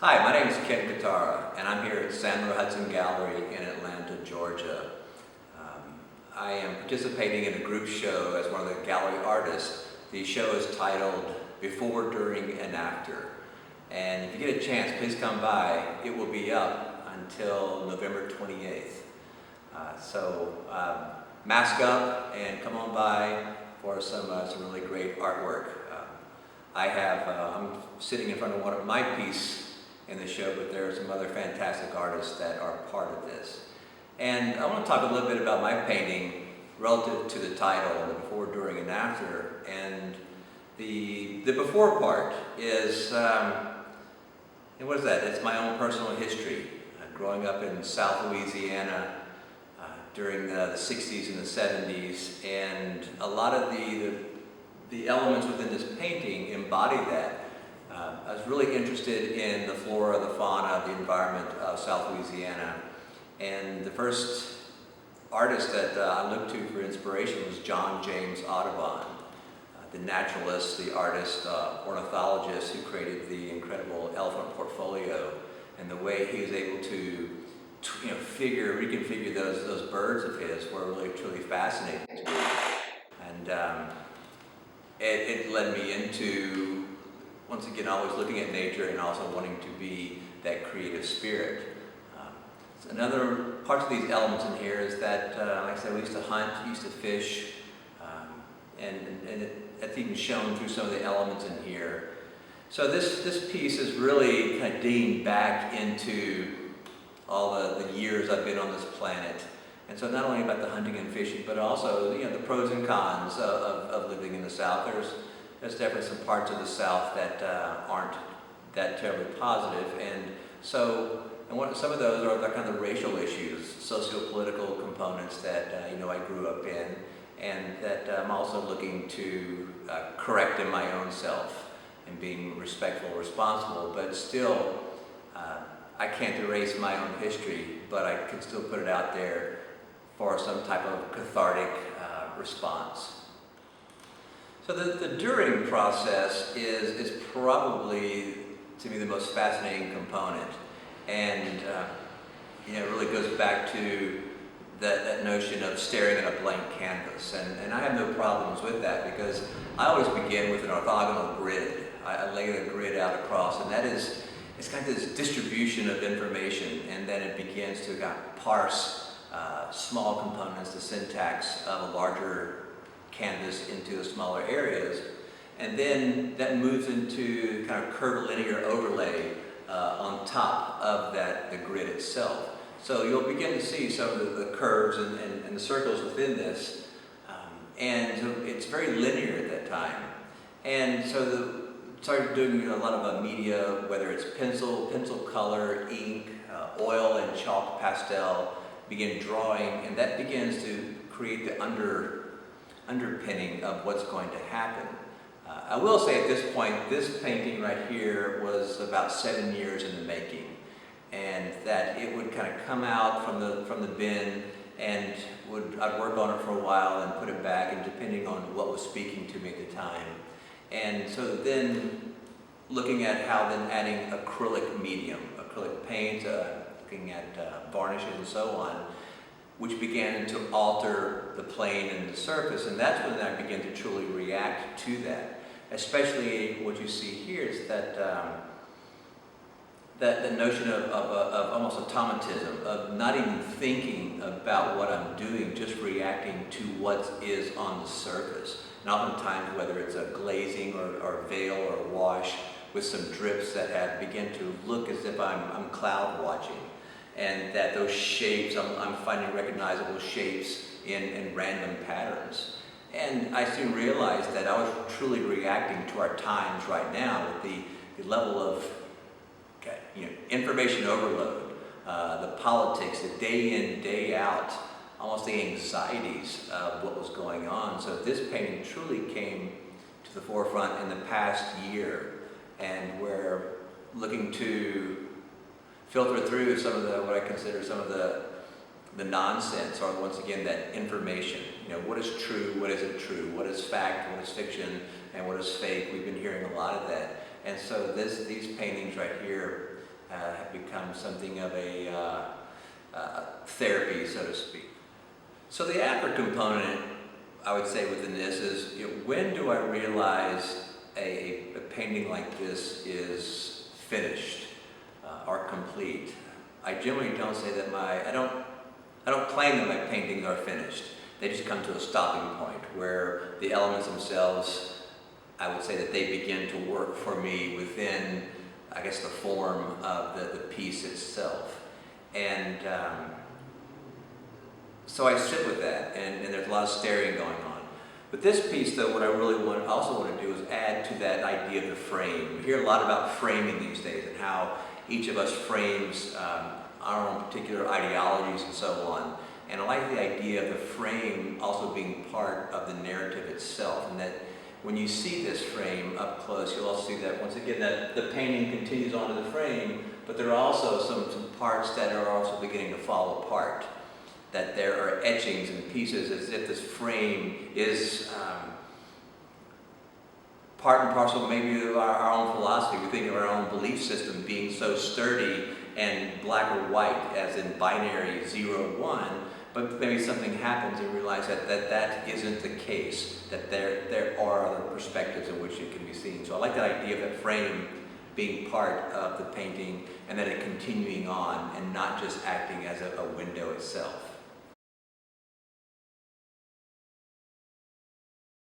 Hi, my name is Ken Katara, and I'm here at Sandler Hudson Gallery in Atlanta, Georgia. I am participating in a group show as one of the gallery artists. The show is titled Before, During, and After. And if you get a chance, please come by. It will be up until November 28th. Mask up and come on by for some really great artwork. I'm sitting in front of one of my pieces in the show, but there are some other fantastic artists that are part of this. And I want to talk a little bit about my painting relative to the title, the before, during, and after. And the before part is, what is that? It's my own personal history. Growing up in South Louisiana during the 60s and the 70s, and a lot of the elements within this painting embody that. I was really interested in the flora, the fauna, the environment of South Louisiana. And the first artist that I looked to for inspiration was John James Audubon, the naturalist, the artist, ornithologist who created the incredible elephant portfolio, and the way he was able to reconfigure those birds of his were really truly fascinating to me. And it led me into, once again, always looking at nature and also wanting to be that creative spirit. Another part of these elements in here is that, like I said, we used to hunt, used to fish, and that's even shown through some of the elements in here. So this piece is really kind of digging back into all the years I've been on this planet. And so not only about the hunting and fishing, but also the pros and cons of living in the South. There's definitely some parts of the South that aren't that terribly positive. And some of those are the kind of racial issues, socio-political components that I grew up in, and that I'm also looking to correct in my own self and being respectful, responsible, but still I can't erase my own history, but I can still put it out there for some type of cathartic response. So the during process is probably, to me, the most fascinating component. And it really goes back to that notion of staring at a blank canvas. And I have no problems with that, because I always begin with an orthogonal grid. I lay the grid out across, and it's kind of this distribution of information, and then it begins to kind of parse small components, the syntax of a larger canvas into the smaller areas. And then that moves into kind of curvilinear overlay on top of the grid itself. So you'll begin to see some of the curves and the circles within this. And so it's very linear at that time. And so started doing a lot of media, whether it's pencil color, ink, oil and chalk pastel, begin drawing, and that begins to create the underpinning of what's going to happen. I will say at this point, this painting right here was about 7 years in the making, and that it would kind of come out from the bin, and I'd work on it for a while and put it back, and depending on what was speaking to me at the time. And so then looking at how then adding acrylic medium, acrylic paint, looking at varnishes and so on, which began to alter the plane and the surface, and that's when I began to truly react to that. Especially what you see here is that notion of almost automatism, of not even thinking about what I'm doing, just reacting to what is on the surface. And oftentimes, whether it's a glazing or veil or wash with some drips that begin to look as if I'm cloud watching, and that those shapes, I'm finding recognizable shapes in random patterns. And I soon realized that I was truly reacting to our times right now with the level of information overload, the politics, the day in, day out, almost the anxieties of what was going on. So this painting truly came to the forefront in the past year, and we're looking to filter through some of what I consider some of the nonsense, or once again that information. What is true, what isn't true, what is fact, what is fiction, and what is fake. We've been hearing a lot of that. And so these paintings right here have become something of a therapy, so to speak. So the after component, I would say within this is, when do I realize a painting like this is finished or complete? I generally don't say that I don't claim that my paintings are finished. They just come to a stopping point where the elements themselves, I would say that they begin to work for me within, I guess, the form of the piece itself. And so I sit with that, and there's a lot of staring going on. But this piece, though, what I really also want to do is add to that idea of the frame. We hear a lot about framing these days and how each of us frames our own particular ideologies and so on. And I like the idea of the frame also being part of the narrative itself, and that when you see this frame up close, you'll also see that, once again, that the painting continues onto the frame, but there are also some parts that are also beginning to fall apart. That there are etchings and pieces as if this frame is part and parcel maybe of our own philosophy. We think of our own belief system being so sturdy and black or white, as in binary 0, 1, but maybe something happens and we realize that isn't the case, that there are other perspectives in which it can be seen. So I like that idea of that frame being part of the painting and then it continuing on and not just acting as a window itself.